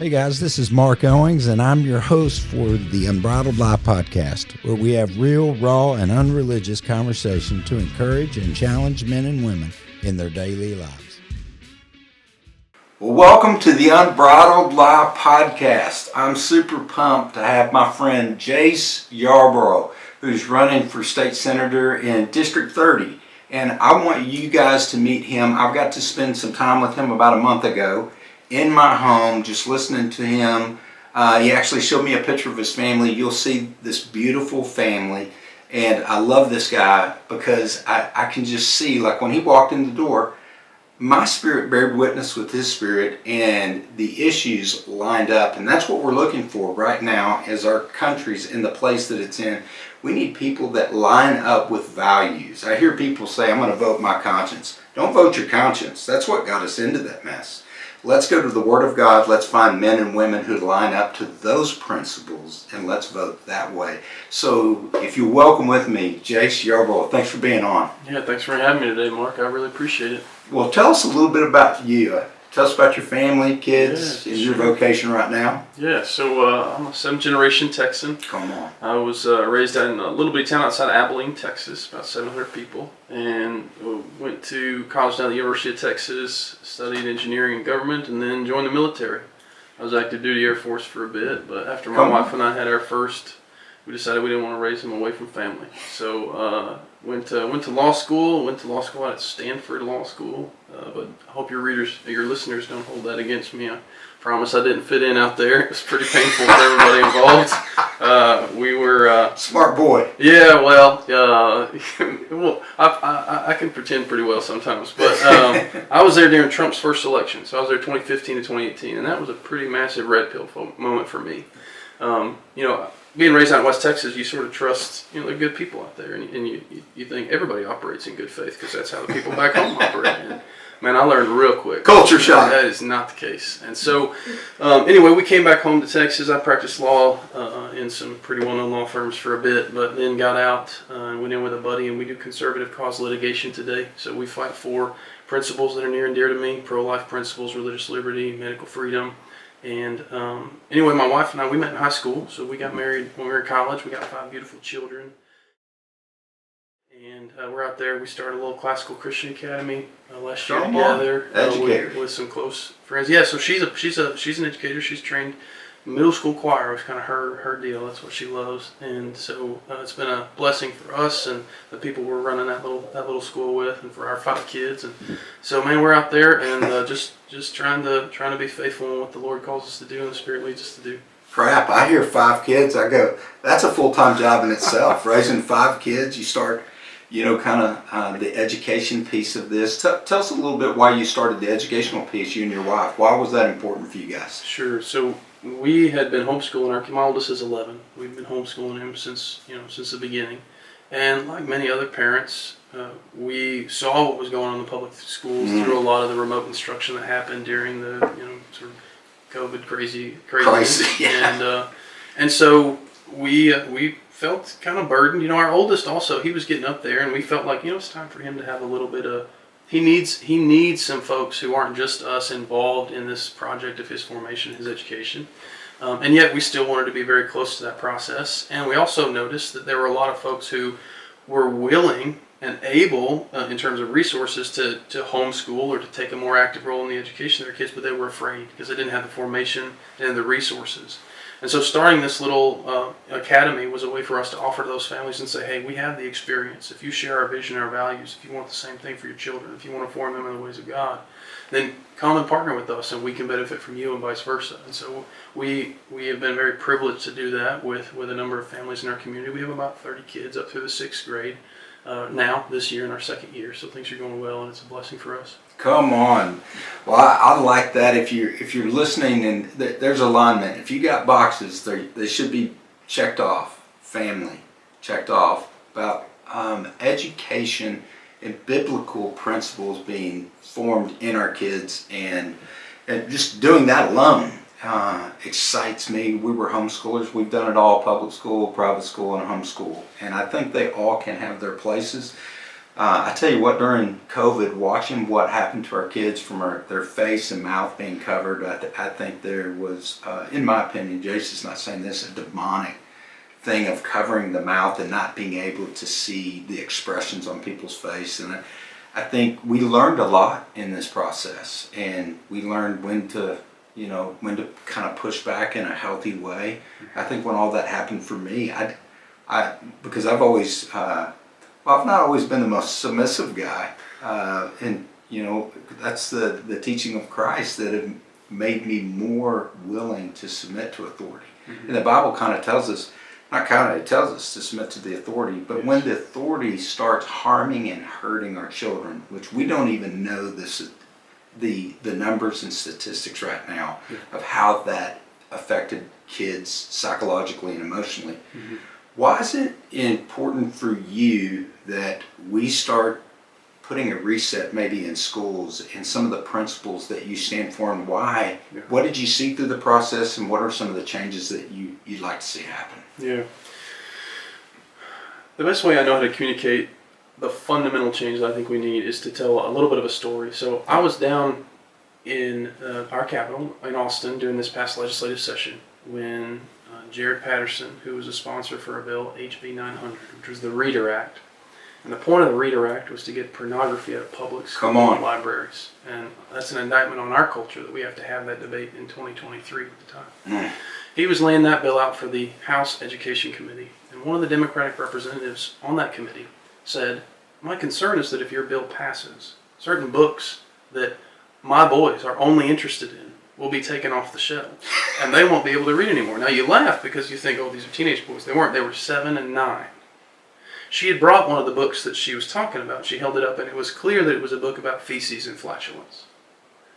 Hey guys, this is Marc Owings, and I'm your host for the Unbridled Lie podcast, where we have real, raw, and unreligious conversation to encourage and challenge men and women in their daily lives. Well, welcome to the Unbridled Lie podcast. I'm super pumped to have my friend Jace Yarbrough, who's running for state senator in District 30. And I want you guys to meet him. I've got to spend some time with him about a month ago in my home, just listening to him. He actually showed me a picture of his family. You'll see this beautiful family. And I love this guy because I can just see, like when he walked in the door, my spirit bared witness with his spirit, and the issues lined up. And that's what we're looking for right now as our country's in the place that it's in. We need people that line up with values. I hear people say, I'm going to vote my conscience. Don't vote your conscience. That's what got us into that mess. Let's go to the Word of God. Let's find men and women who line up to those principles, and let's vote that way. So if you welcome with me, Jace Yarbrough, thanks for being on. Yeah, thanks for having me today, Marc. I really appreciate it. Well, tell us a little bit about you. Tell us about your family, kids, and your vocation right now. Yeah, so I'm a seventh-generation Texan. Come on. I was raised in a little bitty town outside of Abilene, Texas, about 700 people, and went to college down at the University of Texas, studied engineering and government, and then joined the military. I was active duty Air Force for a bit, but after my wife and I had our first, we decided we didn't want to raise him away from family. So went to law school. Went to law school at Stanford Law School. But I hope your listeners don't hold that against me. I promise I didn't fit in out there. It was pretty painful for everybody involved. We were smart boy. Yeah, well, I can pretend pretty well sometimes. But I was there during Trump's first election, so I was there 2015 to 2018, and that was a pretty massive red pill moment for me. Being raised out in West Texas, you sort of trust, they're good people out there, and you think everybody operates in good faith because that's how the people back home operate. And, man, I learned real quick. Culture shock. That is not the case. And so, anyway, we came back home to Texas. I practiced law in some pretty well-known law firms for a bit, but then got out and went in with a buddy, and we do conservative cause litigation today. So we fight for principles that are near and dear to me: pro-life principles, religious liberty, medical freedom. And anyway, my wife and I, we met in high school, so we got married when we were in college. We got 5 beautiful children. And we're out there. We started a little classical Christian academy last year together with some close friends. Yeah, so she's an educator. She's trained middle school choir. Was kind of her deal. That's what she loves. And so it's been a blessing for us and the people we're running that little school with, and for our 5 kids. And so, man, we're out there and just trying to be faithful in what the Lord calls us to do and the Spirit leads us to do. Crap, I hear 5 kids. I go, that's a full-time job in itself. Raising 5 kids, you start, the education piece of this. Tell us a little bit why you started the educational piece, you and your wife. Why was that important for you guys? Sure. So we had been homeschooling my oldest is 11. We've been homeschooling him since the beginning. And like many other parents, we saw what was going on in the public schools through a lot of the remote instruction that happened during the sort of COVID crazy. Yeah. And so we felt kind of burdened. Our oldest also, he was getting up there, and we felt like it's time for him to have a little bit of. He needs some folks who aren't just us involved in this project of his formation, his education. And yet we still wanted to be very close to that process. And we also noticed that there were a lot of folks who were willing and able, in terms of resources, to homeschool or to take a more active role in the education of their kids, but they were afraid because they didn't have the formation and the resources. And so starting this little academy was a way for us to offer to those families and say, hey, we have the experience. If you share our vision, our values, if you want the same thing for your children, if you want to form them in the ways of God, then come and partner with us and we can benefit from you and vice versa. And so we have been very privileged to do that with a number of families in our community. We have about 30 kids up through the 6th grade now this year in our 2nd year. So things are going well, and it's a blessing for us. Come on. Well, I like that. If you're listening, and there's alignment. If you got boxes, they should be checked off. Family, checked off. About education and biblical principles being formed in our kids, and just doing that alone excites me. We were homeschoolers. We've done it all: public school, private school, and homeschool. And I think they all can have their places. I tell you what, during COVID, watching what happened to our kids from their face and mouth being covered, I think there was, in my opinion, Jace is not saying this, a demonic thing of covering the mouth and not being able to see the expressions on people's face. And I think we learned a lot in this process, and we learned when to kind of push back in a healthy way. I think when all that happened for me, because I've always, I've not always been the most submissive guy, and that's the teaching of Christ that have made me more willing to submit to authority. Mm-hmm. And the Bible kind of tells us, it tells us to submit to the authority, but yes, when the authority starts harming and hurting our children, which we don't even know the numbers and statistics right now, yeah, of how that affected kids psychologically and emotionally. Mm-hmm. Why is it important for you that we start putting a reset maybe in schools and some of the principles that you stand for, and why? Yeah. What did you see through the process, and what are some of the changes that you'd like to see happen? Yeah. The best way I know how to communicate the fundamental change that I think we need is to tell a little bit of a story. So I was down in our capital in Austin during this past legislative session when Jared Patterson, who was a sponsor for a bill, HB 900, which was the Reader Act. And the point of the Reader Act was to get pornography out of public school libraries. And that's an indictment on our culture that we have to have that debate in 2023 at the time. Mm. He was laying that bill out for the House Education Committee. And one of the Democratic representatives on that committee said, my concern is that if your bill passes, certain books that my boys are only interested in will be taken off the shelves, and they won't be able to read anymore. Now you laugh because you think, oh, these are teenage boys. They weren't. They were 7 and 9. She had brought one of the books that she was talking about. She held it up, and it was clear that it was a book about feces and flatulence.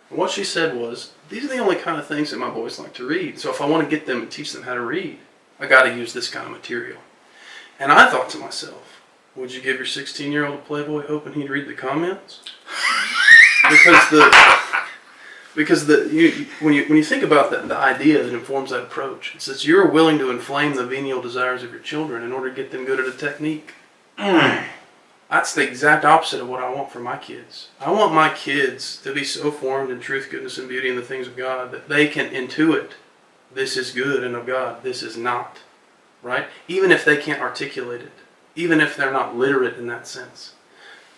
And what she said was, these are the only kind of things that my boys like to read. So if I want to get them and teach them how to read, I got to use this kind of material. And I thought to myself, would you give your 16-year-old a Playboy hoping he'd read the comments? Because when you think about the idea that informs that approach, it's that you're willing to inflame the venial desires of your children in order to get them good at a technique. That's the exact opposite of what I want for my kids. I want my kids to be so formed in truth, goodness, and beauty in the things of God that they can intuit, this is good, and of God, this is not. Right? Even if they can't articulate it. Even if they're not literate in that sense.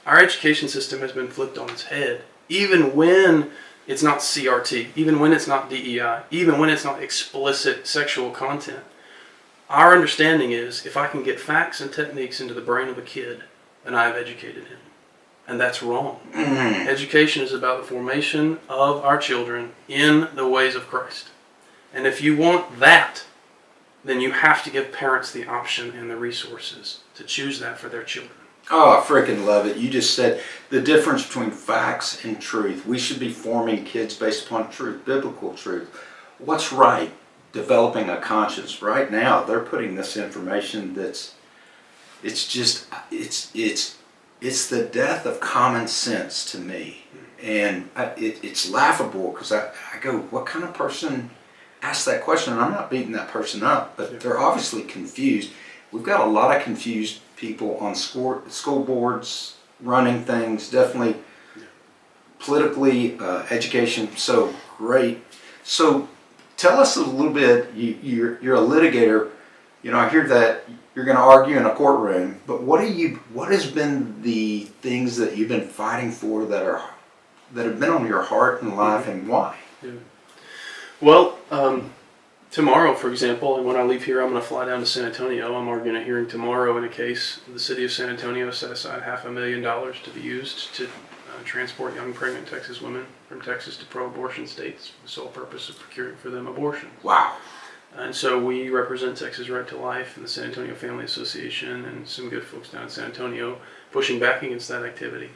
Our education system has been flipped on its head. Even when it's not CRT, even when it's not DEI, even when it's not explicit sexual content, our understanding is if I can get facts and techniques into the brain of a kid, then I have educated him. And that's wrong. Mm-hmm. Education is about the formation of our children in the ways of Christ. And if you want that, then you have to give parents the option and the resources to choose that for their children. Oh, I freaking love it. You just said the difference between facts and truth. We should be forming kids based upon truth, biblical truth. What's right? Developing a conscience. Right now, they're putting this information it's the death of common sense to me. And it's laughable because I go, what kind of person asked that question? And I'm not beating that person up, but they're obviously confused. We've got a lot of confused people on school boards, running things, definitely politically, education, so great. So tell us a little bit, you're a litigator. I hear that you're going to argue in a courtroom, but what has been the things that you've been fighting for that have been on your heart and life, and why? Yeah. Well, tomorrow, for example, and when I leave here, I'm going to fly down to San Antonio. I'm arguing a hearing tomorrow in a case. The city of San Antonio set aside $500,000 to be used to transport young pregnant Texas women from Texas to pro-abortion states for the sole purpose of procuring for them abortion. Wow. And so we represent Texas Right to Life and the San Antonio Family Association and some good folks down in San Antonio pushing back against that activity.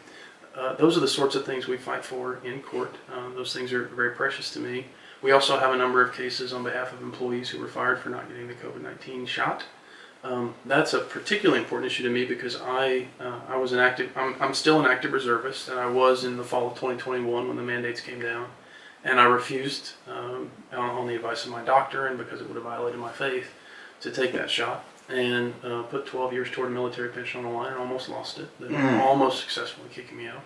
Those are the sorts of things we fight for in court. Those things are very precious to me. We also have a number of cases on behalf of employees who were fired for not getting the COVID-19 shot. That's a particularly important issue to me because I'm still an active reservist, and I was in the fall of 2021 when the mandates came down. And I refused, on the advice of my doctor and because it would have violated my faith, to take that shot. and put 12 years toward a military pension on the line and almost lost it. They were almost successfully kicking me out.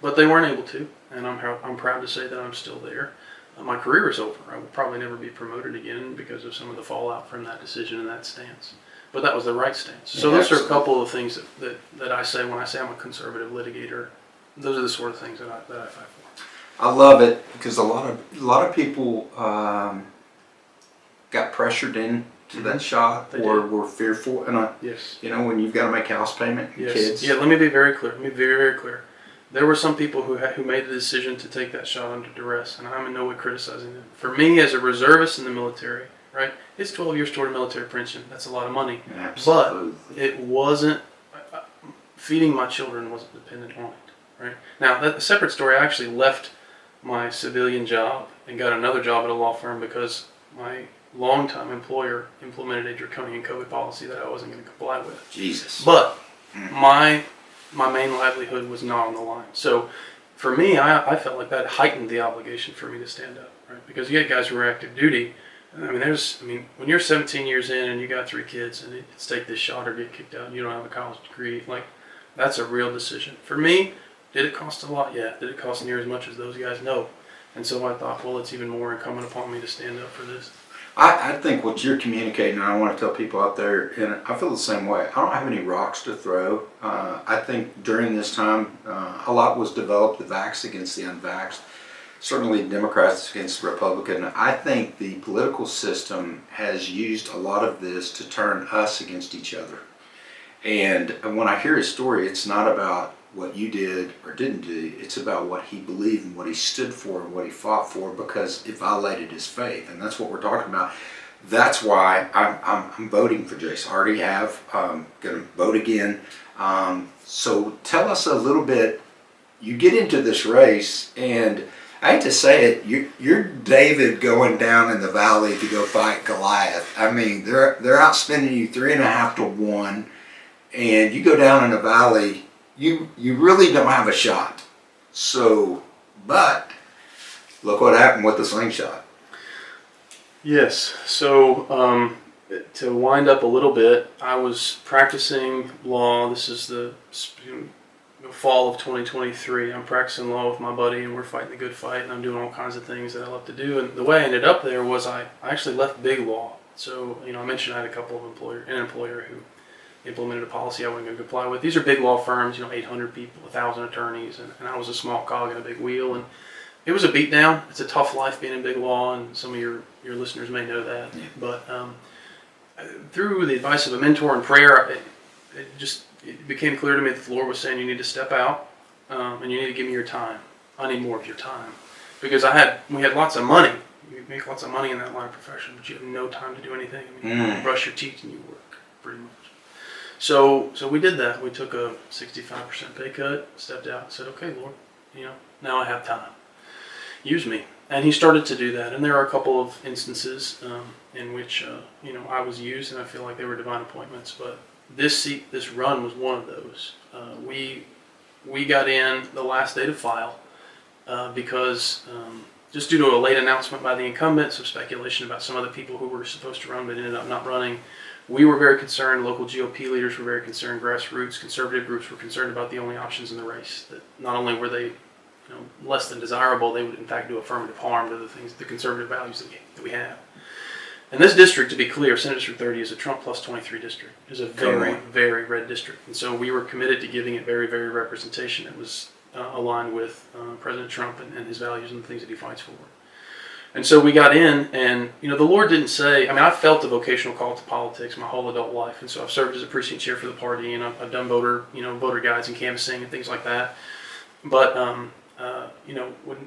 But they weren't able to, and I'm proud to say that I'm still there. My career is over. I will probably never be promoted again because of some of the fallout from that decision and that stance. But that was the right stance. So those are a couple of things that I say when I say I'm a conservative litigator. Those are the sort of things that I fight for. I love it because a lot of people got pressured into that shot or were fearful. And yes, when you've got to make house payment, and kids. Yeah, let me be very clear. Very clear. There were some people who made the decision to take that shot under duress, and I'm in no way criticizing them. For me, as a reservist in the military, right, it's 12 years toward a military pension. That's a lot of money. Absolutely. But it wasn't, feeding my children wasn't dependent on it, right? Now, that's a separate story. I actually left my civilian job and got another job at a law firm because my longtime employer implemented a draconian COVID policy that I wasn't going to comply with. Jesus. But my main livelihood was not on the line. So for me, I felt like that heightened the obligation for me to stand up, right? Because you had guys who were active duty. When you're 17 years in and you got 3 kids and it's take this shot or get kicked out and you don't have a college degree, like, that's a real decision. For me, did it cost a lot? Yeah. Did it cost near as much as those guys? No. And so I thought, well, it's even more incumbent upon me to stand up for this. I think what you're communicating, and I want to tell people out there, and I feel the same way. I don't have any rocks to throw. I think during this time, a lot was developed, the vaxxed against the unvaxxed, certainly Democrats against the Republican. I think the political system has used a lot of this to turn us against each other. And when I hear his story, it's not about what you did or didn't do. It's about what he believed and what he stood for and what he fought for, because it violated his faith. And that's what we're talking about. That's why I'm voting for Jace. I already have. Going to vote again. So tell us a little bit. You get into this race, and I hate to say it, you're David going down in the valley to go fight Goliath. I mean, they're outspending you 3.5 to 1, and you go down in the valley. You really don't have a shot. So, but look what happened with the slingshot. Yes. So to wind up a little bit, I was practicing law. This is the fall of 2023. I'm practicing law with my buddy, and we're fighting the good fight, and I'm doing all kinds of things that I love to do. And the way I ended up there was I actually left big law. So, I mentioned I had a couple of an employer who implemented a policy I wasn't going to comply with. These are big law firms, 800 people, 1,000 attorneys, and I was a small cog in a big wheel. And it was a beatdown. It's a tough life being in big law, and some of your listeners may know that. Yeah. But through the advice of a mentor and prayer, it became clear to me that the Lord was saying, you need to step out, and you need to give me your time. I need more of your time. Because we had lots of money. You make lots of money in that line of profession, but you have no time to do anything. You brush your teeth and you work, pretty much. So we did that. We took a 65% pay cut, stepped out, and said, okay, Lord, now I have time. Use me. And he started to do that. And there are a couple of instances in which, I was used, and I feel like they were divine appointments. But this run was one of those. We got in the last day to file because just due to a late announcement by the incumbent, some speculation about some other people who were supposed to run but ended up not running. We were very concerned, local GOP leaders were very concerned, grassroots, conservative groups were concerned about the only options in the race. That not only were they less than desirable, they would in fact do affirmative harm to the conservative values that we have. And this district, to be clear, Senate District 30 is a Trump plus 23 district. It is a very, very red district. And so we were committed to giving it very, very representation that was aligned with President Trump and his values and the things that he fights for. And so we got in, and the Lord didn't say. I felt the vocational call to politics my whole adult life, and so I've served as a precinct chair for the party, and I've done voter guides and canvassing and things like that. But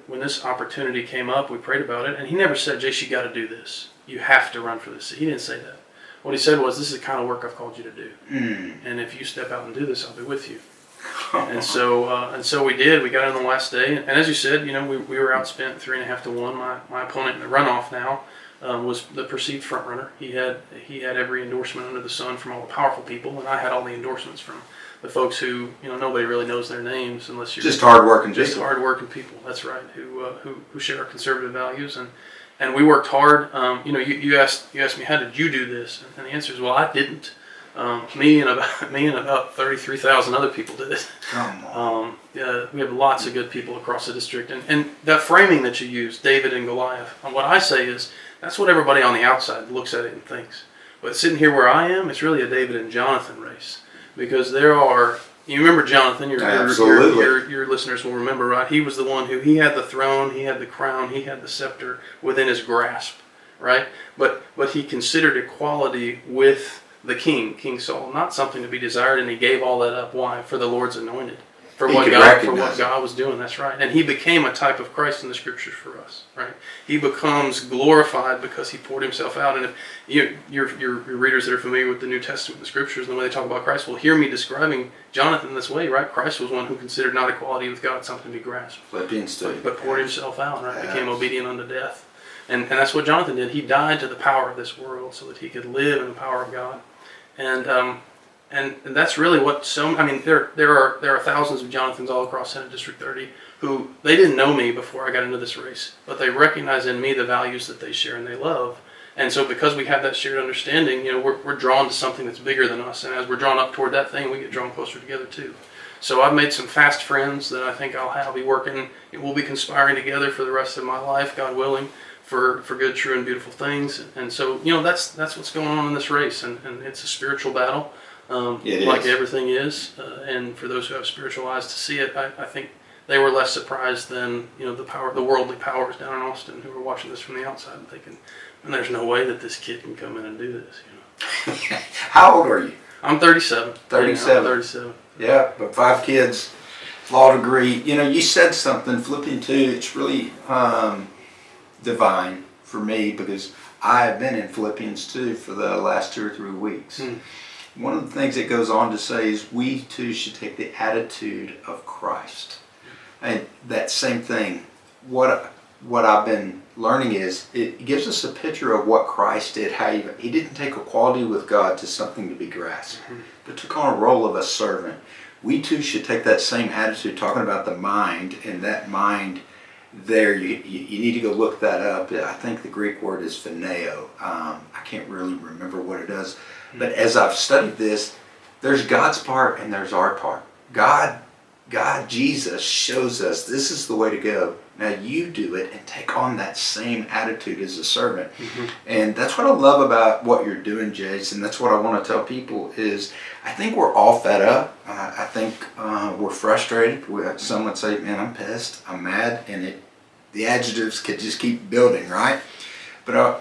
when this opportunity came up, we prayed about it, and He never said, "Jace, you got to do this. You have to run for this." He didn't say that. What He said was, "This is the kind of work I've called you to do, and if you step out and do this, I'll be with you." And so we did. We got in the last day, and as you said, we were outspent 3.5 to 1. My opponent in the runoff now was the perceived front runner. He had every endorsement under the sun from all the powerful people, and I had all the endorsements from the folks who nobody really knows their names unless you're just hardworking people. Just hardworking people. That's right. Who share our conservative values, and we worked hard. You asked me, how did you do this? And the answer is, well, I didn't. Me and about 33,000 other people did it. Come on. Yeah, we have lots of good people across the district, and that framing that you use, David and Goliath. And what I say is that's what everybody on the outside looks at it and thinks. But sitting here where I am, it's really a David and Jonathan race, because there are. You remember Jonathan? Your listeners will remember, right? He was the one he had the throne, he had the crown, he had the scepter within his grasp, right? But he considered equality with the King Saul, not something to be desired, and he gave all that up. Why? For the Lord's anointed, for what God was doing. That's right. And he became a type of Christ in the Scriptures for us, right? He becomes glorified because he poured himself out. And if your readers that are familiar with the New Testament, the Scriptures, and the way they talk about Christ, will hear me describing Jonathan this way, right? Christ was one who considered not equality with God something to be grasped, Philippians 2. but poured himself out, right? Became obedient unto death. And that's what Jonathan did. He died to the power of this world so that he could live in the power of God. And that's really what there are thousands of Jonathans all across Senate District 30 who they didn't know me before I got into this race, but they recognize in me the values that they share and they love. And so because we have that shared understanding, we're drawn to something that's bigger than us. And as we're drawn up toward that thing, we get drawn closer together too. So I've made some fast friends that I think I'll be working. We'll be conspiring together for the rest of my life, God willing, for good, true, and beautiful things. And so, that's what's going on in this race. And it's a spiritual battle, like everything is. And for those who have spiritual eyes to see it, I think they were less surprised than, the worldly powers down in Austin who were watching this from the outside and thinking, and there's no way that this kid can come in and do this. How old are you? I'm 37. 37. I'm 37. Yeah, but 5 kids, law degree. You said something, Philippians 2, it's really divine for me because I have been in Philippians 2 for the last 2 or 3 weeks. One of the things it goes on to say is we too should take the attitude of Christ. And that same thing, what I've been learning is it gives us a picture of what Christ did, how he didn't take equality with God to something to be grasped, but took on a role of a servant. We too should take that same attitude, talking about the mind, and that mind there, you need to go look that up. I think the Greek word is phoneo. I can't really remember what it does. But as I've studied this, there's God's part and there's our part. God, Jesus shows us this is the way to go. Now you do it and take on that same attitude as a servant. And that's what I love about what you're doing, Jace, and that's what I want to tell people is I think we're all fed up. I think we're frustrated. Some would say, man, I'm pissed, I'm mad, and the adjectives could just keep building, right? But,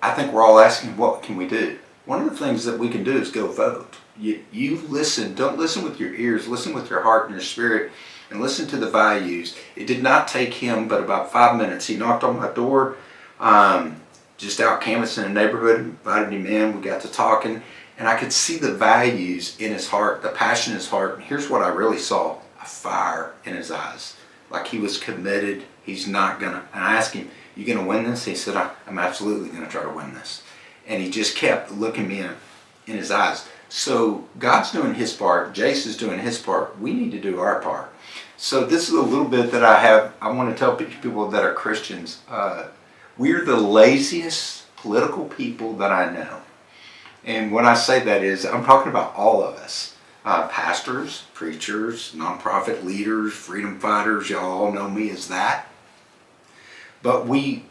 I think we're all asking, what can we do? One of the things that we can do is go vote. You listen. Don't listen with your ears. Listen with your heart and your spirit, and listen to the values. It did not take him but about 5 minutes. He knocked on my door, just out canvassing a neighborhood, invited him in. We got to talking, and I could see the values in his heart, the passion in his heart. And here's what I really saw, a fire in his eyes. Like he was committed. He's not going to. And I asked him, you going to win this? He said, I'm absolutely going to try to win this. And he just kept looking me in his eyes. So God's doing his part. Jace is doing his part. We need to do our part. So this is a little bit that I want to tell people that are Christians. We're the laziest political people that I know. And when I say that is, I'm talking about all of us. Pastors, preachers, nonprofit leaders, freedom fighters, y'all all know me as that. But we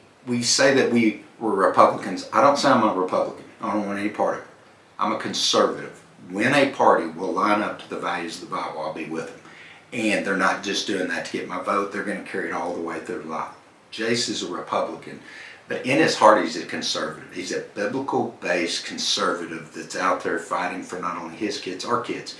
say that we're Republicans. I don't say I'm a Republican. I don't want any part of it. I'm a conservative. When a party will line up to the values of the Bible, I'll be with them. And they're not just doing that to get my vote. They're going to carry it all the way through life. Jace is a Republican. But in his heart, he's a conservative. He's a biblical-based conservative that's out there fighting for not only his kids, our kids.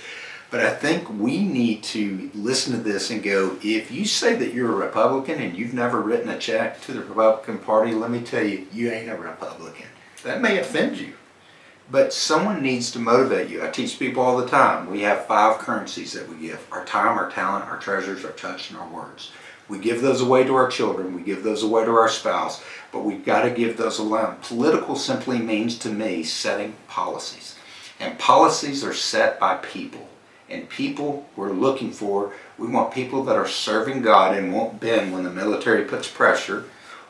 But I think we need to listen to this and go, if you say that you're a Republican and you've never written a check to the Republican Party, let me tell you, you ain't a Republican. That may offend you. But someone needs to motivate you. I teach people all the time. We have 5 currencies that we give. Our time, our talent, our treasures, our touch, and our words. We give those away to our children. We give those away to our spouse. But we've got to give those alone. Political simply means to me setting policies. And policies are set by people. And people we're looking for, we want people that are serving God and won't bend when the military puts pressure,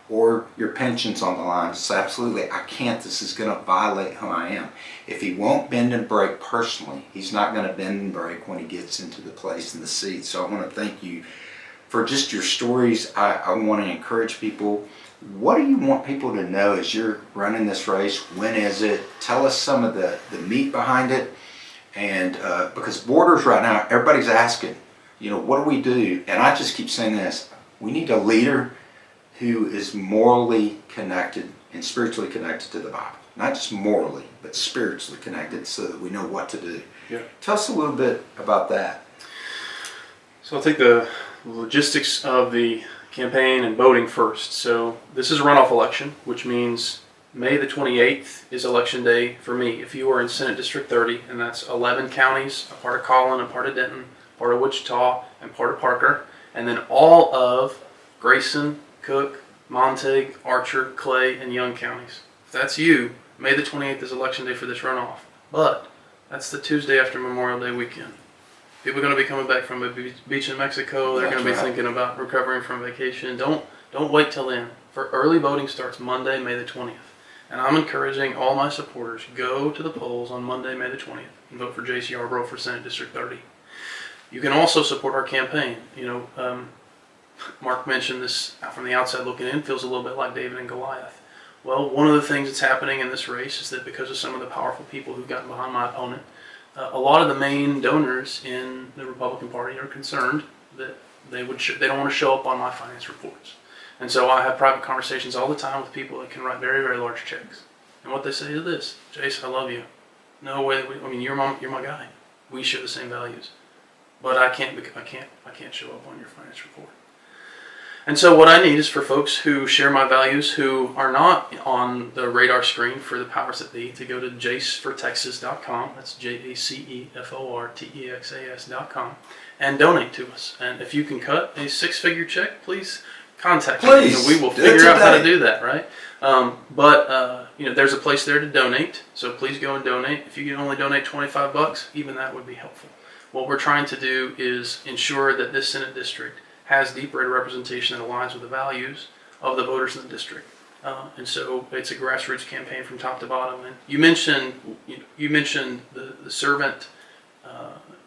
or your pension's on the line. It's absolutely, I can't, this is going to violate who I am. If he won't bend and break personally, he's not going to bend and break when he gets into the place in the seat. So I want to thank you for just your stories. I want to encourage people. What do you want people to know as you're running this race? When is it? Tell us some of the meat behind it. And because borders right now, everybody's asking, what do we do? And I just keep saying this. We need a leader who is morally connected and spiritually connected to the Bible. Not just morally, but spiritually connected so that we know what to do. Yeah. Tell us a little bit about that. So I'll take the logistics of the campaign and voting first. So this is a runoff election, which means May the 28th is election day for me. If you are in Senate District 30, and that's 11 counties, a part of Collin, a part of Denton, part of Wichita, and part of Parker, and then all of Grayson, Cook, Montague, Archer, Clay, and Young counties. If that's you, May the 28th is election day for this runoff. But that's the Tuesday after Memorial Day weekend. People are going to be coming back from a beach in Mexico. They're going to be thinking about recovering from vacation. Don't wait till then. For early voting starts Monday, May the 20th. And I'm encouraging all my supporters, go to the polls on Monday, May the 20th, and vote for Jace Yarbrough for Senate District 30. You can also support our campaign. Marc mentioned this from the outside looking in, feels a little bit like David and Goliath. Well, one of the things that's happening in this race is that because of some of the powerful people who've gotten behind my opponent, a lot of the main donors in the Republican Party are concerned that they don't want to show up on my finance reports. And so I have private conversations all the time with people that can write very, very large checks. And what they say is this: Jace, I love you. No way. You're my guy. We share the same values, but I can't show up on your finance report. And so what I need is for folks who share my values, who are not on the radar screen for the powers that be, to go to jacefortexas.com. That's JACEFORTEXAS.com, and donate to us. And if you can cut a 6-figure check, please contact me, and we will figure out how to do that, right? There's a place there to donate, so please go and donate. If you can only donate $25, even that would be helpful. What we're trying to do is ensure that this Senate district has deep red representation that aligns with the values of the voters in the district. And so it's a grassroots campaign from top to bottom. And you mentioned the servant.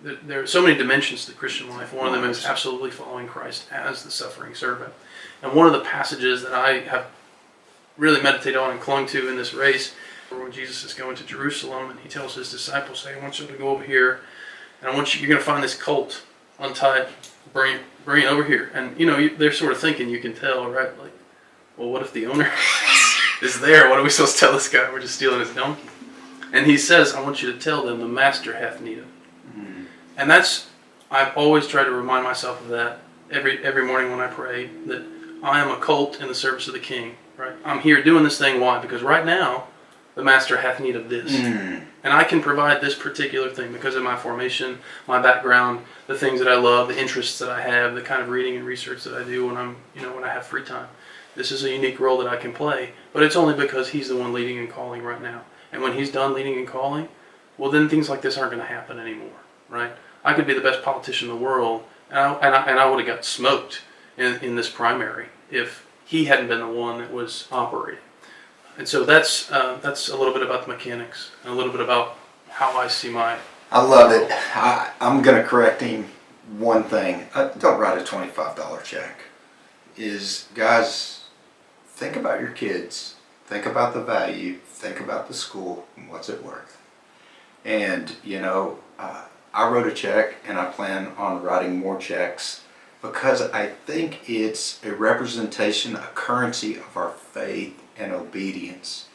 There are so many dimensions to the Christian life. One of them is absolutely following Christ as the suffering servant. And one of the passages that I have really meditated on and clung to in this race, when Jesus is going to Jerusalem and he tells his disciples, "Hey, I want you to go over here, and you're going to find this colt untied. Bring it over here." And they're sort of thinking, you can tell, right? Like, well, what if the owner is there? What are we supposed to tell this guy? We're just stealing his donkey. And he says, "I want you to tell them the master hath need of it." Mm-hmm. And I've always tried to remind myself of that every morning when I pray, that I am a colt in the service of the King. Right? I'm here doing this thing. Why? Because right now, the master hath need of this. Mm. And I can provide this particular thing because of my formation, my background, the things that I love, the interests that I have, the kind of reading and research that I do when I have free time. This is a unique role that I can play, but it's only because he's the one leading and calling right now. And when he's done leading and calling, well, then things like this aren't going to happen anymore, right? I could be the best politician in the world, and I would have got smoked in this primary if he hadn't been the one that was operating. And so that's a little bit about the mechanics and a little bit about how I see my... I love it. I'm going to correct him one thing. Don't write a $25 check. Guys, think about your kids. Think about the value. Think about the school and what's it worth. And, I wrote a check and I plan on writing more checks because I think it's a representation, a currency of our faith and obedience.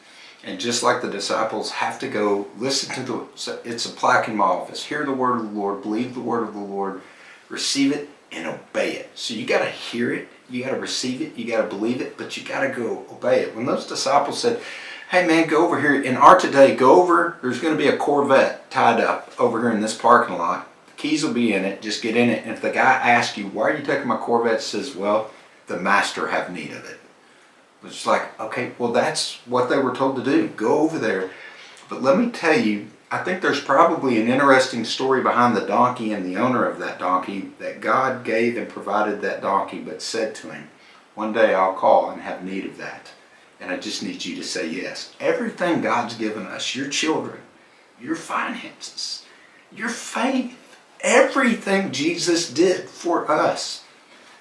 And just like the disciples have to go listen to it's a plaque in my office. Hear the word of the Lord, believe the word of the Lord, receive it and obey it. So you got to hear it, you got to receive it, you got to believe it, but you got to go obey it. When those disciples said, "Hey man, go over here in our today, go over, there's going to be a Corvette tied up over here in this parking lot. The keys will be in it, just get in it. And if the guy asks you, why are you taking my Corvette?" says, "Well, the master have need of it." It's like, okay, well, that's what they were told to do. Go over there. But let me tell you, I think there's probably an interesting story behind the donkey and the owner of that donkey, that God gave and provided that donkey, but said to him, one day I'll call and have need of that. And I just need you to say yes. Everything God's given us, your children, your finances, your faith, everything Jesus did for us.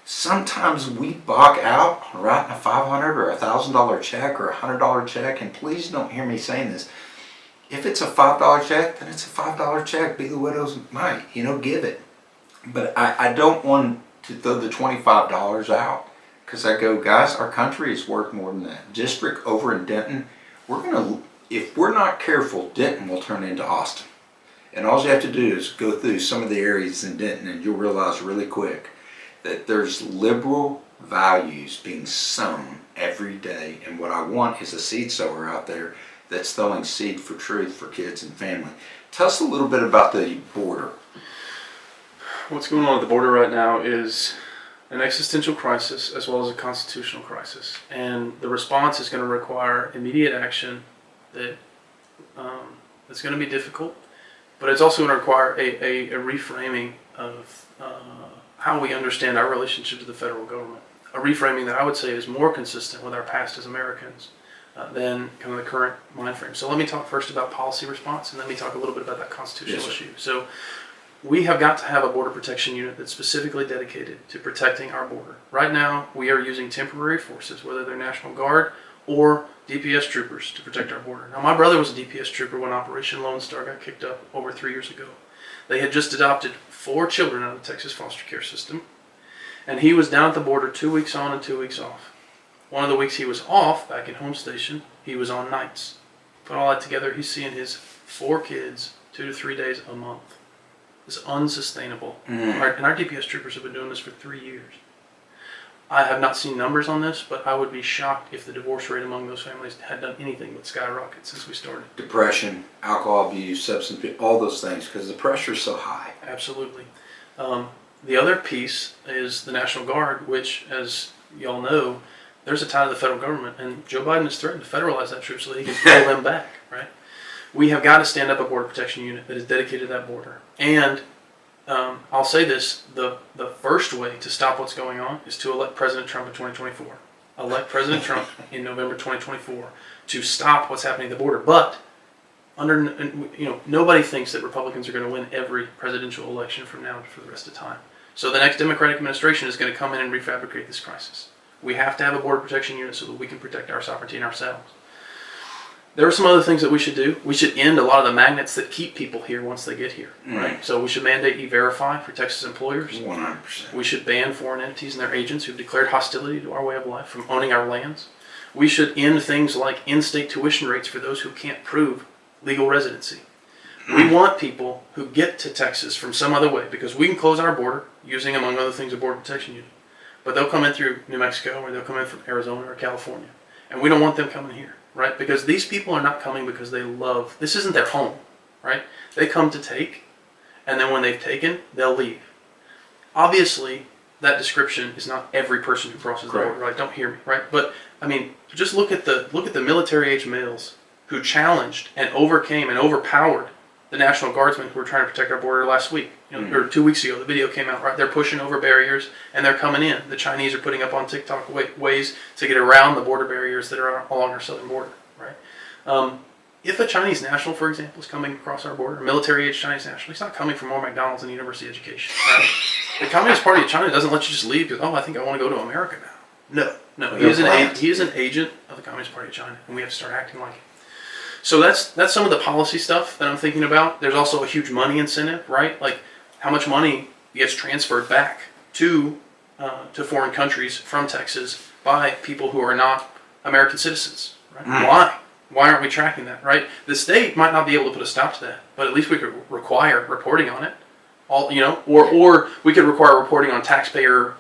Sometimes we bog out writing a $500 or $1,000 check or a $100 check, and please don't hear me saying this. If it's a $5 check, then it's a $5 check. Be the widow's mite, give it. But I don't want to throw the $25 out, because I go, guys, our country is worth more than that. District over in Denton, if we're not careful, Denton will turn into Austin. And all you have to do is go through some of the areas in Denton, and you'll realize really quick that there's liberal values being sown every day. And what I want is a seed sower out there that's sowing seed for truth for kids and family. Tell us a little bit about the border. What's going on at the border right now is an existential crisis as well as a constitutional crisis. And the response is going to require immediate action that's going to be difficult, but it's also going to require a reframing of how we understand our relationship to the federal government. A reframing that I would say is more consistent with our past as Americans than kind of the current mind frame. So let me talk first about policy response, and let me talk a little bit about that constitutional issue. So we have got to have a border protection unit that's specifically dedicated to protecting our border. Right now, we are using temporary forces, whether they're National Guard or DPS troopers, to protect our border. Now, my brother was a DPS trooper when Operation Lone Star got kicked up over 3 years ago. They had just adopted 4 children out of the Texas foster care system, and he was down at the border 2 weeks on and 2 weeks off. One of the weeks he was off, back in home station, he was on nights. Put all that together, he's seeing his 4 kids 2 to 3 days a month. It's unsustainable. And our DPS troopers have been doing this for 3 years. I have not seen numbers on this, but I would be shocked if the divorce rate among those families had done anything but skyrocket since we started. Depression, alcohol abuse, substance abuse, all those things, because the pressure is so high. Absolutely. The other piece is the National Guard, which, as y'all know, there's a tie to the federal government, and Joe Biden has threatened to federalize that troop so that he can pull them back, right? We have got to stand up a border protection unit that is dedicated to that border. And I'll say this, the first way to stop what's going on is to elect President Trump in 2024. Elect President Trump in November 2024 to stop what's happening at the border. But nobody thinks that Republicans are going to win every presidential election from now for the rest of the time. So the next Democratic administration is going to come in and refabricate this crisis. We have to have a border protection unit so that we can protect our sovereignty and ourselves. There are some other things that we should do. We should end a lot of the magnets that keep people here once they get here, right? So we should mandate E-Verify for Texas employers. 100%. We should ban foreign entities and their agents who've declared hostility to our way of life from owning our lands. We should end things like in-state tuition rates for those who can't prove legal residency. We want people who get to Texas from some other way, because we can close our border using, among other things, a border protection unit. But they'll come in through New Mexico, or they'll come in from Arizona or California. And we don't want them coming here, right? Because these people are not coming because they love, this isn't their home, right? They come to take, and then when they've taken, they'll leave. Obviously, that description is not every person who crosses the border, right? Don't hear me, right? But, I mean, just look at the military-age males who challenged and overcame and overpowered the National Guardsmen who were trying to protect our border last week, or 2 weeks ago. The video came out, right? They're pushing over barriers and they're coming in. The Chinese are putting up on TikTok ways to get around the border barriers that are along our southern border, right? If a Chinese national, for example, is coming across our border, a military-age Chinese national, he's not coming for more McDonald's and university education, right? The Communist Party of China doesn't let you just leave because, I think I want to go to America now. No, he is an agent of the Communist Party of China, and we have to start acting like it. So that's some of the policy stuff that I'm thinking about. There's also a huge money incentive, right? Like how much money gets transferred back to foreign countries from Texas by people who are not American citizens, right? Why aren't we tracking that, right? The state might not be able to put a stop to that, but at least we could require reporting on it. Or we could require reporting on taxpayer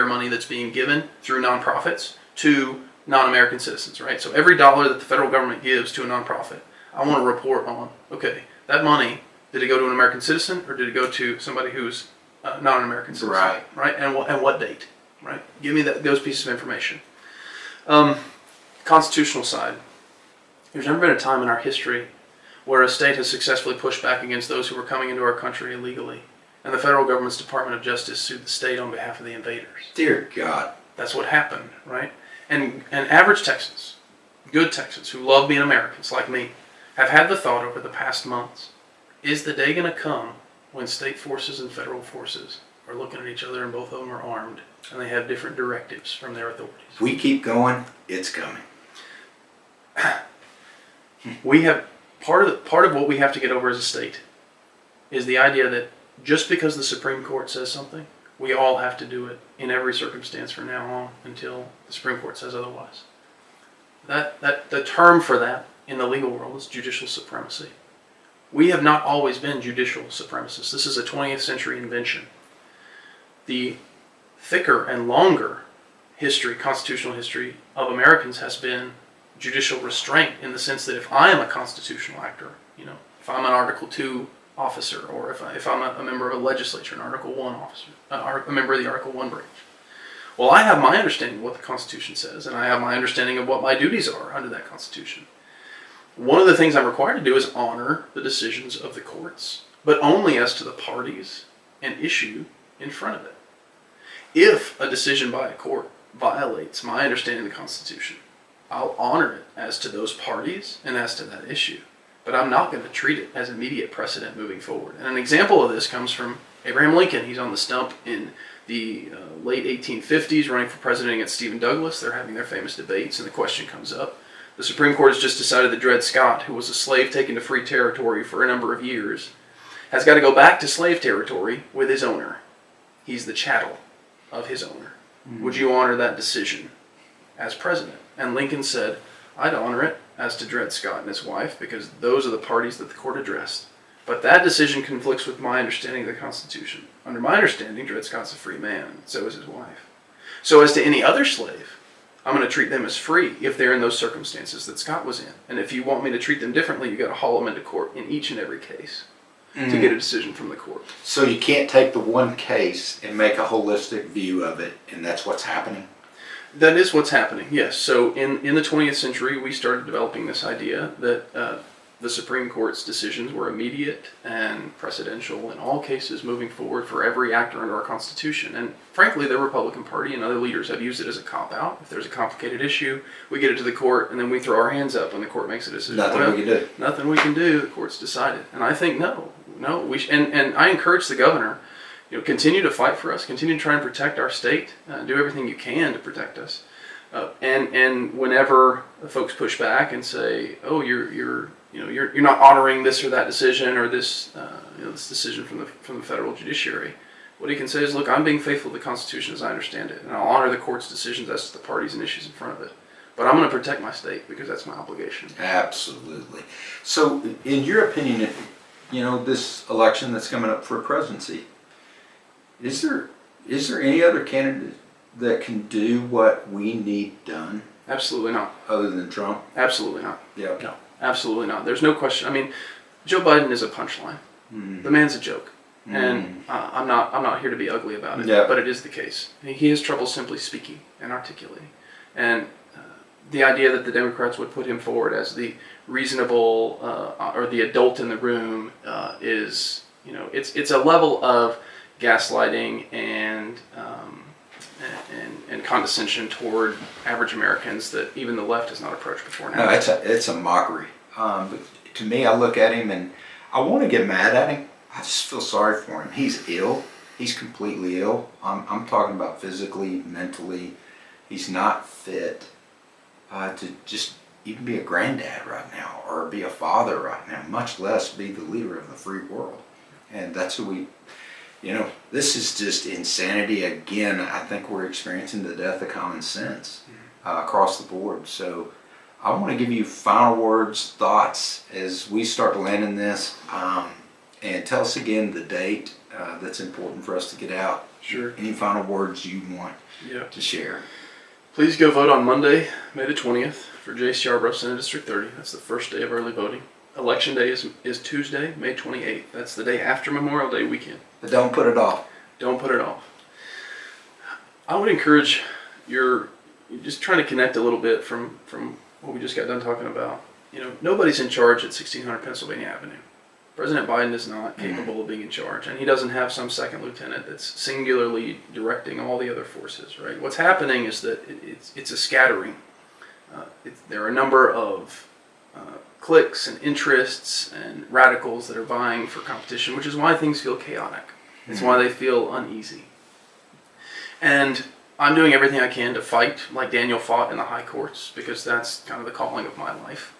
money that's being given through nonprofits to non-American citizens, right? So every dollar that the federal government gives to a nonprofit, I want to report on, okay, that money, did it go to an American citizen or did it go to somebody who's not an American citizen? Right. And what date, right? Give me those pieces of information. Constitutional side. There's never been a time in our history where a state has successfully pushed back against those who were coming into our country illegally, and the federal government's Department of Justice sued the state on behalf of the invaders. Dear God. That's what happened, right? And average Texans, good Texans who love being Americans like me, have had the thought over the past months, is the day going to come when state forces and federal forces are looking at each other and both of them are armed and they have different directives from their authorities? If we keep going, it's coming. We have part of what we have to get over as a state is the idea that just because the Supreme Court says something, we all have to do it in every circumstance from now on until the Supreme Court says otherwise. The term for that in the legal world is judicial supremacy. We have not always been judicial supremacists. This is a 20th century invention. The thicker and longer history, constitutional history of Americans has been judicial restraint in the sense that if I am a constitutional actor, if I'm an Article II officer, or if I'm a member of a legislature, an Article I officer, a member of the Article I branch, well, I have my understanding of what the Constitution says, and I have my understanding of what my duties are under that Constitution. One of the things I'm required to do is honor the decisions of the courts, but only as to the parties and issue in front of it. If a decision by a court violates my understanding of the Constitution, I'll honor it as to those parties and as to that issue. But I'm not going to treat it as immediate precedent moving forward. And an example of this comes from Abraham Lincoln. He's on the stump in the late 1850s running for president against Stephen Douglas. They're having their famous debates, and the question comes up. The Supreme Court has just decided that Dred Scott, who was a slave taken to free territory for a number of years, has got to go back to slave territory with his owner. He's the chattel of his owner. Mm-hmm. Would you honor that decision as president? And Lincoln said, I'd honor it as to Dred Scott and his wife, because those are the parties that the court addressed. But that decision conflicts with my understanding of the Constitution. Under my understanding, Dred Scott's a free man, and so is his wife. So as to any other slave, I'm going to treat them as free if they're in those circumstances that Scott was in. And if you want me to treat them differently, you've got to haul them into court in each and every case to get a decision from the court. So you can't take the one case and make a holistic view of it, and that's what's happening? That is what's happening, yes. So in the 20th century, we started developing this idea that the Supreme Court's decisions were immediate and precedential in all cases moving forward for every actor under our Constitution. And frankly, the Republican Party and other leaders have used it as a cop-out. If there's a complicated issue, we get it to the court, and then we throw our hands up when the court makes a decision. Nothing we can do. Nothing we can do. The court's decided. And I think, no. And I encourage the governor, continue to fight for us, continue to try and protect our state, do everything you can to protect us. And whenever the folks push back and say, "Oh, you're not honoring this or that decision or this this decision from the federal judiciary," what he can say is, "Look, I'm being faithful to the Constitution as I understand it, and I'll honor the court's decisions as to the parties and issues in front of it. But I'm going to protect my state because that's my obligation." Absolutely. So, in your opinion, this election that's coming up for presidency, is there any other candidate that can do what we need done? Absolutely not. Other than Trump? Absolutely not. Yeah. No, absolutely not. There's no question. I mean, Joe Biden is a punchline. Mm. The man's a joke. Mm. And I'm not here to be ugly about it, but it is the case. He has trouble simply speaking and articulating. And the idea that the Democrats would put him forward as the reasonable or the adult in the room is, it's a level of gaslighting and condescension toward average Americans that even the left has not approached before now. No, it's a mockery. But to me, I look at him and I want to get mad at him. I just feel sorry for him. He's ill. He's completely ill. I'm talking about physically, mentally. He's not fit to just even be a granddad right now or be a father right now, much less be the leader of the free world. And that's who we... this is just insanity again. I think we're experiencing the death of common sense across the board. So I want to give you final words, thoughts as we start landing this. And tell us again the date that's important for us to get out. Sure. Any final words you want to share? Please go vote on Monday, May the 20th for Jace Yarbrough, Senate District 30. That's the first day of early voting. Election day is Tuesday, May 28th. That's the day after Memorial Day weekend. But don't put it off. Don't put it off. I would encourage you're just trying to connect a little bit from what we just got done talking about. Nobody's in charge at 1600 Pennsylvania Avenue. President Biden is not capable of being in charge, and he doesn't have some second lieutenant that's singularly directing all the other forces, right? What's happening is that it's a scattering. There are a number of cliques and interests and radicals that are vying for competition, which is why things feel chaotic. It's why they feel uneasy. And I'm doing everything I can to fight like Daniel fought in the high courts, because that's kind of the calling of my life.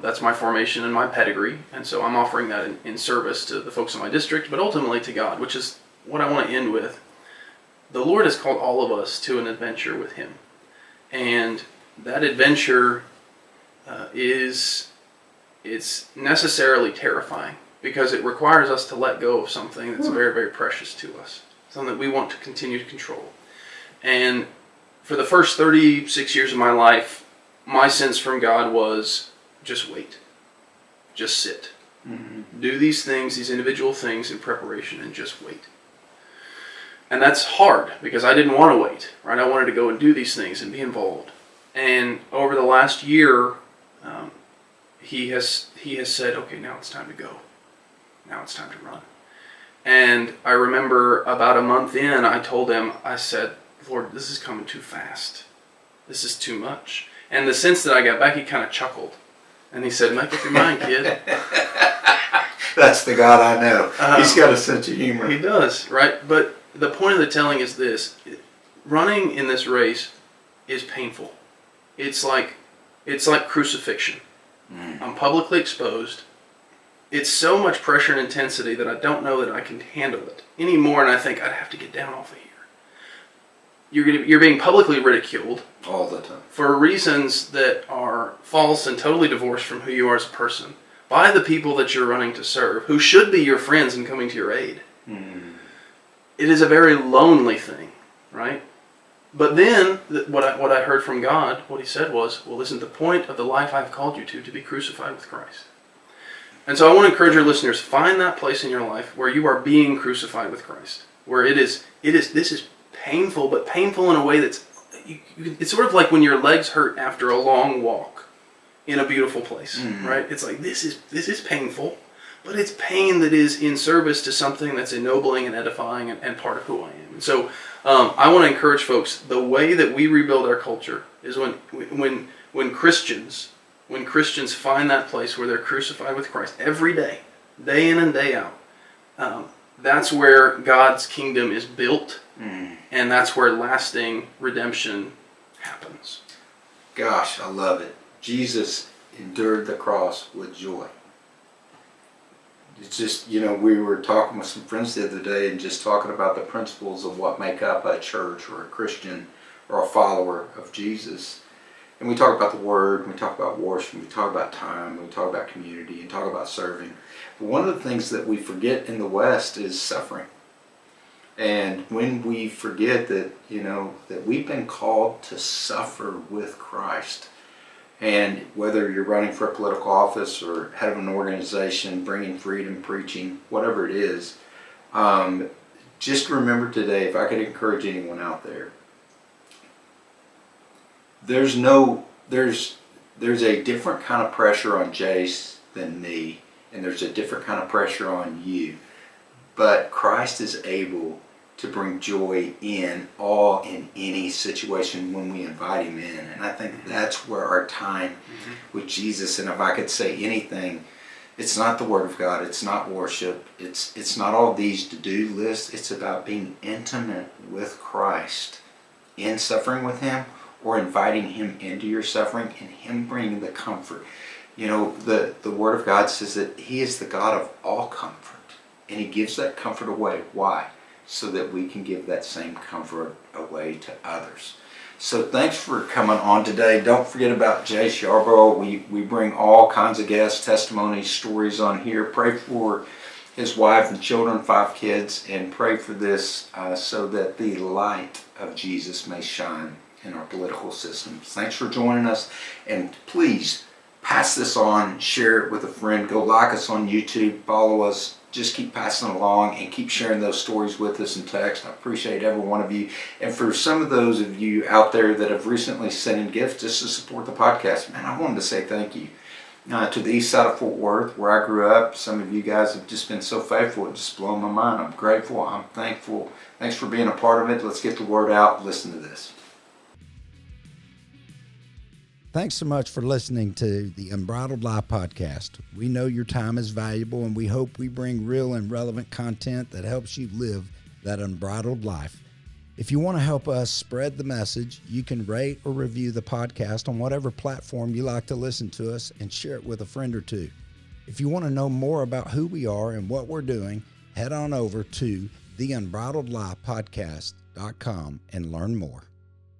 That's my formation and my pedigree, and so I'm offering that in service to the folks in my district, but ultimately to God, which is what I want to end with. The Lord has called all of us to an adventure with Him, and that adventure it's necessarily terrifying, because it requires us to let go of something that's very, very precious to us, something that we want to continue to control. And for the first 36 years of my life, my sense from God was, just wait. Just sit. Mm-hmm. Do these things, these individual things in preparation, and just wait. And that's hard, because I didn't want to wait, right? I wanted to go and do these things and be involved. And over the last year, he has said, okay, now it's time to go. Now it's time to run. And I remember about a month in, I told him, I said, Lord, this is coming too fast. This is too much. And the sense that I got back, he kind of chuckled. And he said, make up your mind, kid. That's the God I know. He's got a sense of humor. He does, right? But the point of the telling is this. Running in this race is painful. It's like crucifixion. I'm publicly exposed. It's so much pressure and intensity that I don't know that I can handle it anymore, and I think I'd have to get down off of here. You're being publicly ridiculed all the time for reasons that are false and totally divorced from who you are as a person by the people that you're running to serve, who should be your friends and coming to your aid. It is a very lonely thing, right? But then what I heard from God, what He said was, well, isn't the point of the life I've called you to be crucified with Christ? And so I want to encourage your listeners, find that place in your life where you are being crucified with Christ, where this is painful, but painful in a way that's, it's sort of like when your legs hurt after a long walk in a beautiful place, right? It's like, this is painful, but it's pain that is in service to something that's ennobling and edifying and part of who I am. And so I want to encourage folks, the way that we rebuild our culture is when Christians find that place where they're crucified with Christ every day, day in and day out. That's where God's kingdom is built, and that's where lasting redemption happens. Gosh, I love it. Jesus endured the cross with joy. It's just, we were talking with some friends the other day and just talking about the principles of what make up a church or a Christian or a follower of Jesus. And we talk about the Word, we talk about worship, we talk about time, we talk about community, and talk about serving. But one of the things that we forget in the West is suffering. And when we forget that, that we've been called to suffer with Christ, and whether you're running for a political office or head of an organization, bringing freedom, preaching, whatever it is, just remember today, if I could encourage anyone out there, there's a different kind of pressure on Jace than me, and there's a different kind of pressure on you. But Christ is able to bring joy in any situation when we invite Him in. And I think that's where our time with Jesus, and if I could say anything, it's not the Word of God, it's not worship, it's not all these to-do lists, it's about being intimate with Christ in suffering with Him, or inviting Him into your suffering and Him bringing the comfort. The Word of God says that He is the God of all comfort, and He gives that comfort away. Why? So that we can give that same comfort away to others. So thanks for coming on today. Don't forget about Jace Yarbrough. We bring all kinds of guests, testimonies, stories on here. Pray for his wife and children, 5 kids, and pray for this so that the light of Jesus may shine in our political system. Thanks for joining us, and please pass this on, share it with a friend, go like us on YouTube, follow us, just keep passing along and keep sharing those stories with us in text. I appreciate every one of you. And for some of those of you out there that have recently sent in gifts just to support the podcast, man, I wanted to say thank you. to the east side of Fort Worth, where I grew up. Some of you guys have just been so faithful. It just blown my mind. I'm grateful. I'm thankful. Thanks for being a part of it. Let's get the word out. Listen to this. Thanks so much for listening to the Unbridled Lie podcast. We know your time is valuable, and we hope we bring real and relevant content that helps you live that unbridled life. If you want to help us spread the message, you can rate or review the podcast on whatever platform you like to listen to us and share it with a friend or two. If you want to know more about who we are and what we're doing, head on over to theunbridledliepodcast.com and learn more.